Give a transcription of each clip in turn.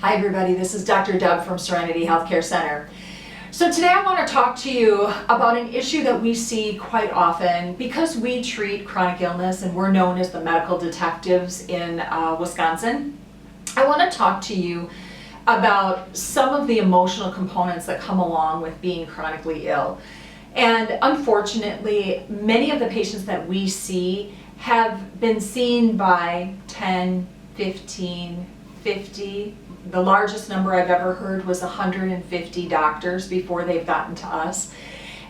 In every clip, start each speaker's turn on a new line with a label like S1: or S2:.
S1: Hi everybody, this is Dr. Deb from Serenity Health Care Center. So today I want to talk to you about an issue that we see quite often because we treat chronic illness and we're known as the medical detectives in Wisconsin. I want to talk to you about some of the emotional components that come along with being chronically ill. And unfortunately, many of the patients that we see have been seen by 10, 15, 50. The largest number I've ever heard was 150 doctors before they've gotten to us.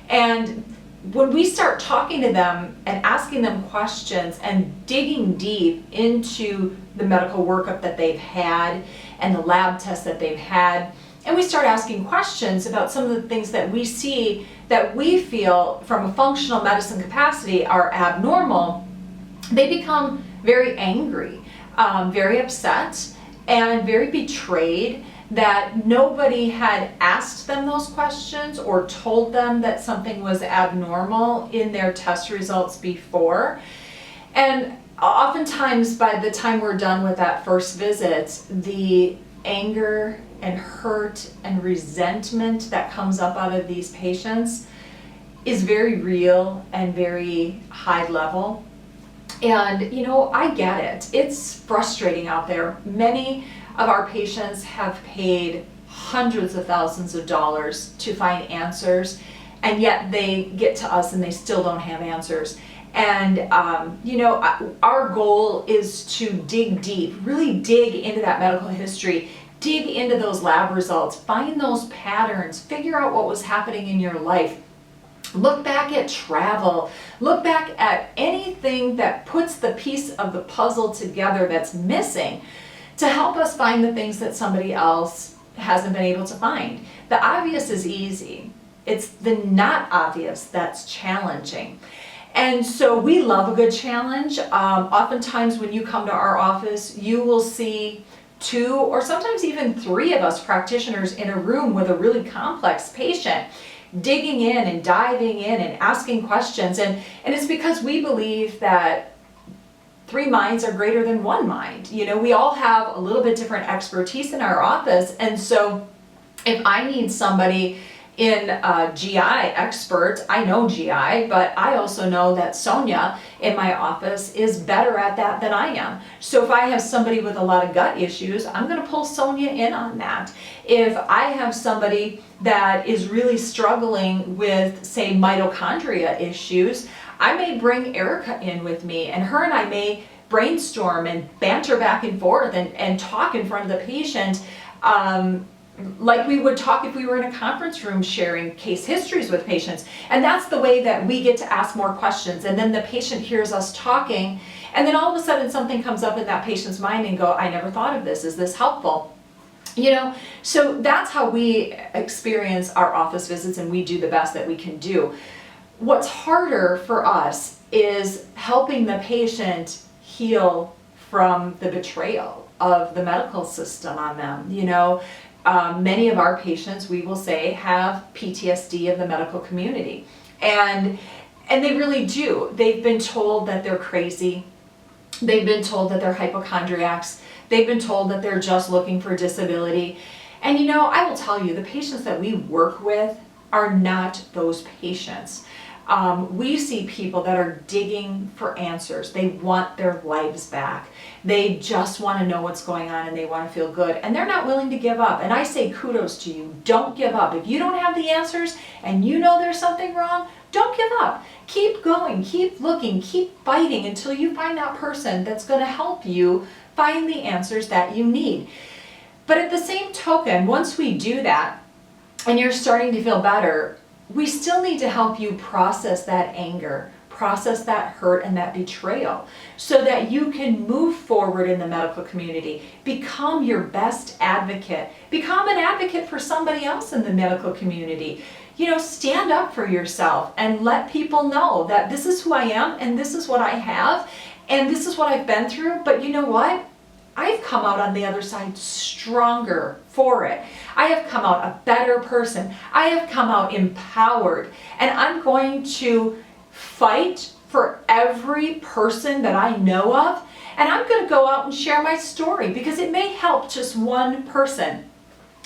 S1: And when we start talking to them and asking them questions and digging deep into the medical workup that they've had and the lab tests that they've had, and we start asking questions about some of the things that we see that we feel from a functional medicine capacity are abnormal, they become very angry, very upset, and very betrayed that nobody had asked them those questions or told them that something was abnormal in their test results before. And oftentimes by the time we're done with that first visit, the anger and hurt and resentment that comes up out of these patients is very real and very high level. And you know, I get it. It's frustrating out there. Many of our patients have paid hundreds of thousands of dollars to find answers, and yet they get to us and they still don't have answers. And you know, our goal is to dig deep, really dig into that medical history, dig into those lab results, find those patterns, figure out what was happening in your life. Look back at travel, look back at anything that puts the piece of the puzzle together that's missing to help us find the things that somebody else hasn't been able to find. The obvious is easy. It's the not obvious that's challenging. And so we love a good challenge. Oftentimes when you come to our office, you will see 2 or sometimes even 3 of us practitioners in a room with a really complex patient, digging in and diving in and asking questions. And it's because we believe that 3 minds are greater than 1 mind. You know, we all have a little bit different expertise in our office. And so if I need somebody in GI expert, I know GI, but I also know that Sonia in my office is better at that than I am. So if I have somebody with a lot of gut issues, I'm going to pull Sonia in on that. If I have somebody that is really struggling with, say, mitochondria issues, I may bring Erica in with me, and her and I may brainstorm and banter back and forth and talk in front of the patient like we would talk if we were in a conference room sharing case histories with patients. And that's the way that we get to ask more questions. And then the patient hears us talking, and then all of a sudden something comes up in that patient's mind and go, I never thought of this. Is this helpful? You know, so that's how we experience our office visits, and we do the best that we can do. What's harder for us is helping the patient heal from the betrayal of the medical system on them. You know, many of our patients, we will say, have PTSD of the medical community. And they really do. They've been told that they're crazy. They've been told that they're hypochondriacs. They've been told that they're just looking for disability. And you know, I will tell you, the patients that we work with are not those patients. We see people that are digging for answers. They want their lives back. They just want to know what's going on and they want to feel good. And they're not willing to give up. And I say kudos to you. Don't give up. If you don't have the answers and you know there's something wrong, don't give up. Keep going, keep looking, keep fighting until you find that person that's going to help you find the answers that you need. But at the same token, once we do that and you're starting to feel better, we still need to help you process that anger, process that hurt and that betrayal so that you can move forward in the medical community, become your best advocate, become an advocate for somebody else in the medical community. You know, stand up for yourself and let people know that this is who I am and this is what I have and this is what I've been through. But you know what? I've come out on the other side stronger for it. I have come out a better person. I have come out empowered, and I'm going to fight for every person that I know of, and I'm going to go out and share my story because it may help just one person.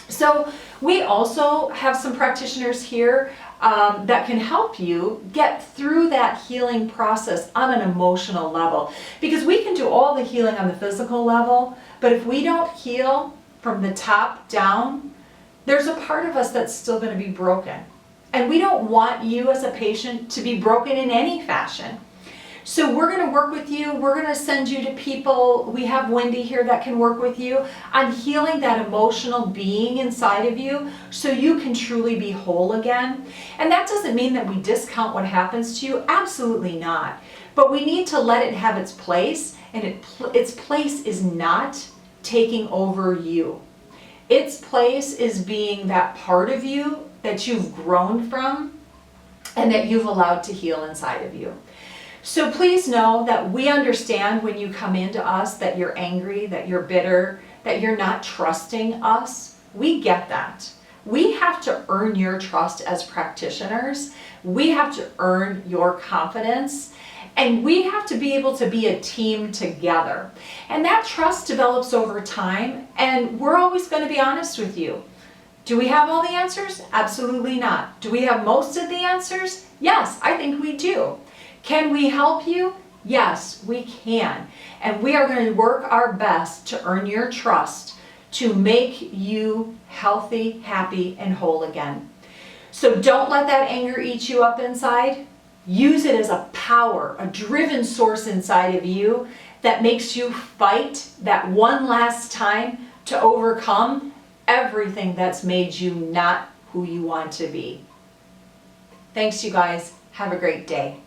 S1: So we also have some practitioners here that can help you get through that healing process on an emotional level, because we can do all the healing on the physical level, but if we don't heal from the top down, there's a part of us that's still going to be broken. And we don't want you as a patient to be broken in any fashion. So we're going to work with you. We're going to send you to people. We have Wendy here that can work with you on healing that emotional being inside of you so you can truly be whole again. And that doesn't mean that we discount what happens to you. Absolutely not. But we need to let it have its place, and its place is not taking over you. Its place is being that part of you that you've grown from and that you've allowed to heal inside of you. So please know that we understand when you come into us that you're angry, that you're bitter, that you're not trusting us. We get that. We have to earn your trust as practitioners. We have to earn your confidence. And we have to be able to be a team together. And that trust develops over time. And we're always going to be honest with you. Do we have all the answers? Absolutely not. Do we have most of the answers? Yes, I think we do. Can we help you? Yes, we can. And we are going to work our best to earn your trust to make you healthy, happy, and whole again. So don't let that anger eat you up inside. Use it as a power, a driven source inside of you that makes you fight that one last time to overcome everything that's made you not who you want to be. Thanks, you guys. Have a great day.